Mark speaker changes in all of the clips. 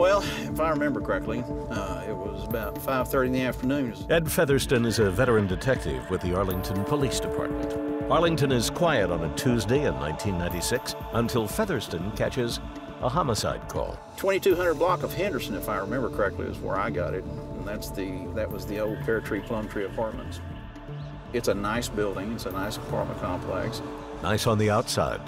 Speaker 1: Well, if I remember correctly, it was about 5:30 in the afternoon.
Speaker 2: Ed Featherston is a veteran detective with the Arlington Police Department. Arlington is quiet on a Tuesday in 1996 until Featherston catches a homicide call.
Speaker 1: 2200 block of Henderson, if I remember correctly, is where I got it. And that was the old Pear Tree Plum Tree Apartments. It's a nice building. It's a nice apartment complex.
Speaker 2: Nice on the outside,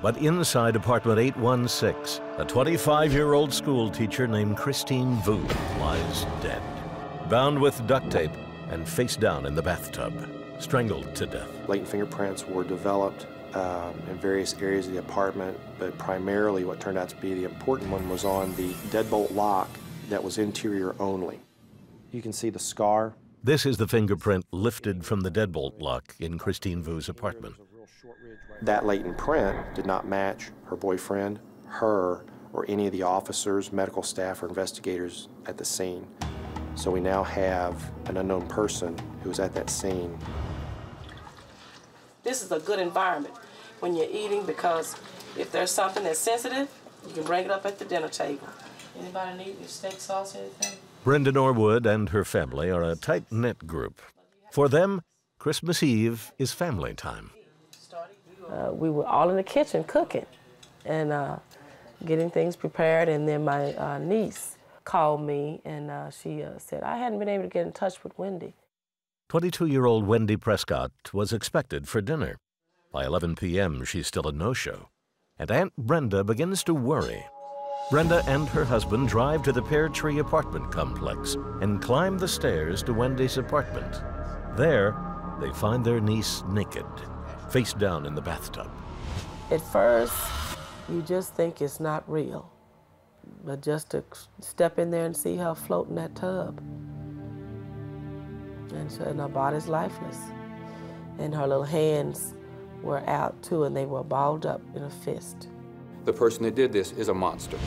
Speaker 2: but inside apartment 816, a 25-year-old school teacher named Christine Vu lies dead, bound with duct tape and face down in the bathtub, strangled to death.
Speaker 3: Latent fingerprints were developed in various areas of the apartment, but primarily what turned out to be the important one was on the deadbolt lock that was interior only. You can see the scar.
Speaker 2: This is the fingerprint lifted from the deadbolt lock in Christine Vu's apartment.
Speaker 3: That latent print did not match her boyfriend, her, or any of the officers, medical staff, or investigators at the scene. So we now have an unknown person who was at that scene.
Speaker 4: This is a good environment when you're eating, because if there's something that's sensitive, you can bring it up at the dinner table. Anybody need any steak sauce or anything?
Speaker 2: Brenda Norwood and her family are a tight-knit group. For them, Christmas Eve is family time.
Speaker 4: We were all in the kitchen cooking and getting things prepared, and then my niece called me and she said I hadn't been able to get in touch with Wendy.
Speaker 2: 22-year-old Wendy Prescott was expected for dinner. By 11 p.m., she's still a no-show, and Aunt Brenda begins to worry. Brenda and her husband drive to the Pear Tree apartment complex and climb the stairs to Wendy's apartment. There, they find their niece naked, face down in the bathtub.
Speaker 4: At first, you just think it's not real, but just to step in there and see her float in that tub. And her body's lifeless. And her little hands were out too, and they were balled up in a fist.
Speaker 5: The person that did this is a monster.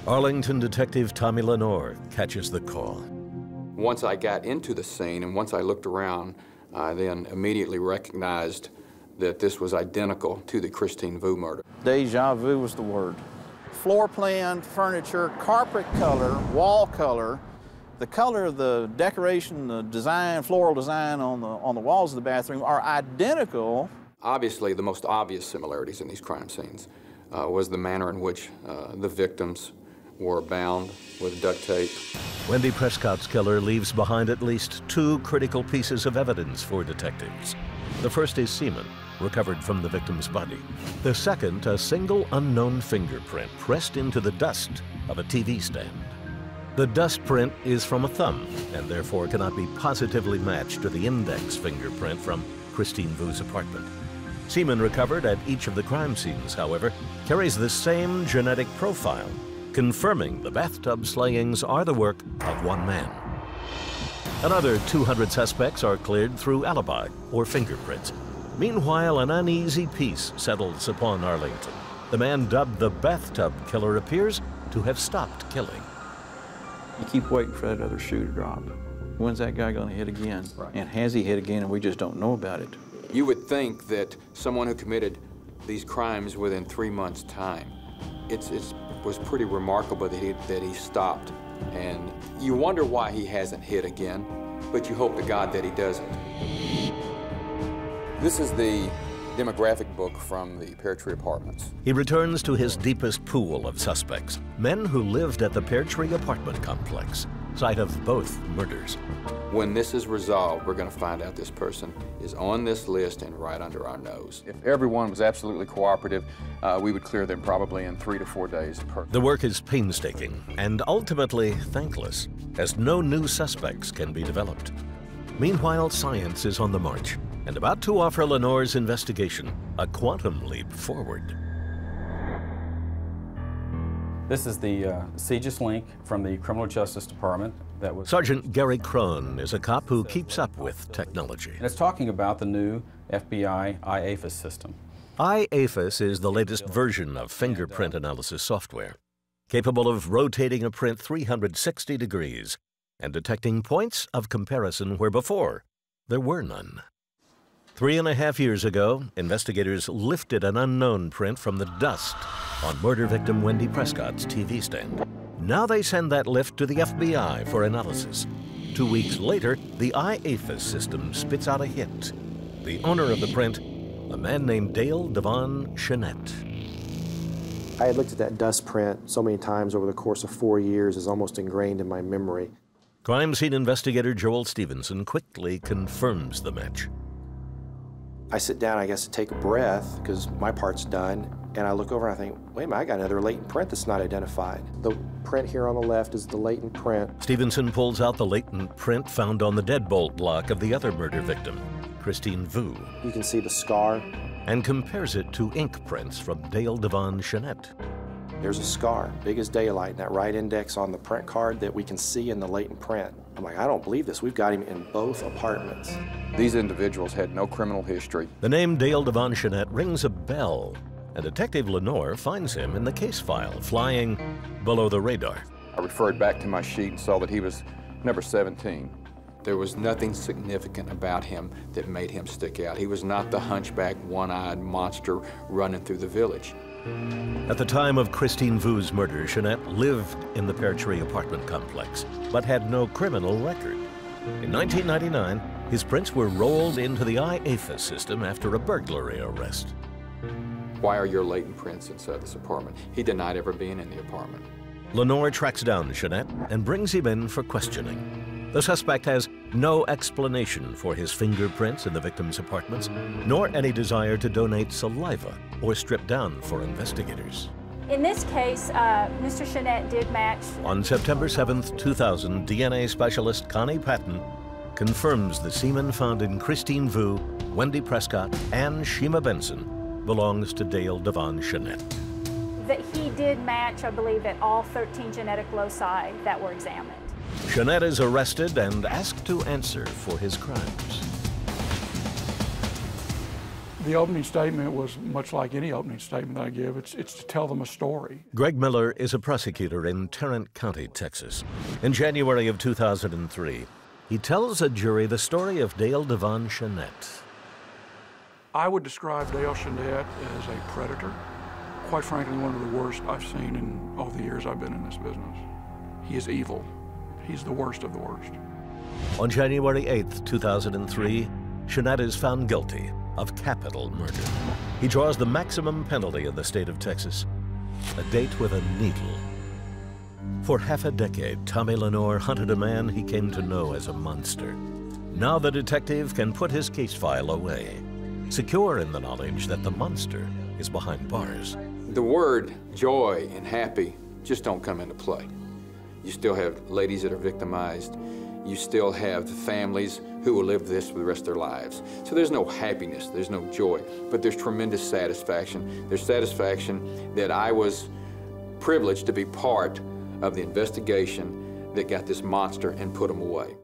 Speaker 2: Arlington detective Tommy Lenore catches the call.
Speaker 5: Once I got into the scene and once I looked around, I then immediately recognized that this was identical to the Christine Vu murder.
Speaker 1: Deja vu was the word. Floor plan, furniture, carpet color, wall color, the color of the decoration, the design, floral design on the walls of the bathroom are identical.
Speaker 5: Obviously, the most obvious similarities in these crime scenes was the manner in which the victims were bound with duct tape.
Speaker 2: Wendy Prescott's killer leaves behind at least 2 critical pieces of evidence for detectives. The first is semen, recovered from the victim's body. The second, a single unknown fingerprint pressed into the dust of a TV stand. The dust print is from a thumb and therefore cannot be positively matched to the index fingerprint from Christine Vu's apartment. Semen recovered at each of the crime scenes, however, carries the same genetic profile, confirming the bathtub slayings are the work of one man. Another 200 suspects are cleared through alibi or fingerprints. Meanwhile, an uneasy peace settles upon Arlington. The man dubbed the bathtub killer appears to have stopped killing.
Speaker 1: You keep waiting for that other shoe to drop. When's that guy going to hit again? Right. And has he hit again and we just don't know about it?
Speaker 5: You would think that someone who committed these crimes within 3 months' time, it was pretty remarkable that he stopped. And you wonder why he hasn't hit again, but you hope to God that he doesn't. This is the demographic book from the Pear Tree Apartments.
Speaker 2: He returns to his deepest pool of suspects, men who lived at the Pear Tree apartment complex, site of both murders.
Speaker 5: When this is resolved, we're going to find out this person is on this list and right under our nose.
Speaker 6: If everyone was absolutely cooperative, we would clear them probably in 3 to 4 days.
Speaker 2: The work is painstaking and ultimately thankless, as no new suspects can be developed. Meanwhile, science is on the march and about to offer Lenore's investigation a quantum leap forward.
Speaker 7: This is the CJIS link from the Criminal Justice Department.
Speaker 2: Sergeant Gary Crone is a cop who keeps up with technology.
Speaker 7: And it's talking about the new FBI iAFIS system.
Speaker 2: iAFIS is the latest version of fingerprint analysis software, capable of rotating a print 360 degrees and detecting points of comparison where before there were none. 3.5 years ago, investigators lifted an unknown print from the dust on murder victim Wendy Prescott's TV stand. Now they send that lift to the FBI for analysis. 2 weeks later, the IAFIS system spits out a hit. The owner of the print, a man named Dale Devon Chenette.
Speaker 3: I had looked at that dust print so many times over the course of 4 years, it's almost ingrained in my memory.
Speaker 2: Crime scene investigator Joel Stevenson quickly confirms the match.
Speaker 3: I sit down, I guess, to take a breath, because my part's done, and I look over and I think, wait a minute, I got another latent print that's not identified. The print here on the left is the latent print.
Speaker 2: Stevenson pulls out the latent print found on the deadbolt lock of the other murder victim, Christine Vu.
Speaker 3: You can see the scar.
Speaker 2: And compares it to ink prints from Dale Devon Chenette.
Speaker 3: There's a scar, big as daylight, in that right index on the print card that we can see in the latent print. I'm like, I don't believe this. We've got him in both apartments.
Speaker 6: These individuals had no criminal history.
Speaker 2: The name Dale Devon Chenette rings a bell, and Detective Lenore finds him in the case file, flying below the radar.
Speaker 6: I referred back to my sheet and saw that he was number 17.
Speaker 5: There was nothing significant about him that made him stick out. He was not the hunchback, one-eyed monster running through the village.
Speaker 2: At the time of Christine Vu's murder, Chenette lived in the Pear Tree apartment complex, but had no criminal record. In 1999, his prints were rolled into the IAFIS system after a burglary arrest.
Speaker 5: Why are your latent prints inside this apartment? He denied ever being in the apartment.
Speaker 2: Lenore tracks down Chenette and brings him in for questioning. The suspect has no explanation for his fingerprints in the victim's apartments, nor any desire to donate saliva or strip down for investigators.
Speaker 8: In this case, Mr. Chenette did match.
Speaker 2: On September 7th, 2000, DNA specialist Connie Patton confirms the semen found in Christine Vu, Wendy Prescott, and Shima Benson belongs to Dale Devon Chenette.
Speaker 8: That he did match, I believe, at all 13 genetic loci that were examined.
Speaker 2: Chenette is arrested and asked to answer for his crimes.
Speaker 9: The opening statement was much like any opening statement that I give. It's to tell them a story.
Speaker 2: Greg Miller is a prosecutor in Tarrant County, Texas. In January of 2003, he tells a jury the story of Dale Devon Chenette.
Speaker 9: I would describe Dale Chenette as a predator. Quite frankly, one of the worst I've seen in all the years I've been in this business. He is evil. He's the worst of the worst.
Speaker 2: On January 8th, 2003, Chenette is found guilty of capital murder. He draws the maximum penalty in the state of Texas, a date with a needle. For half a decade, Tommy Lenore hunted a man he came to know as a monster. Now the detective can put his case file away, secure in the knowledge that the monster is behind bars.
Speaker 5: The word joy and happy just don't come into play. You still have ladies that are victimized. You still have families who will live this for the rest of their lives. So there's no happiness, there's no joy, but there's tremendous satisfaction. There's satisfaction that I was privileged to be part of the investigation that got this monster and put him away.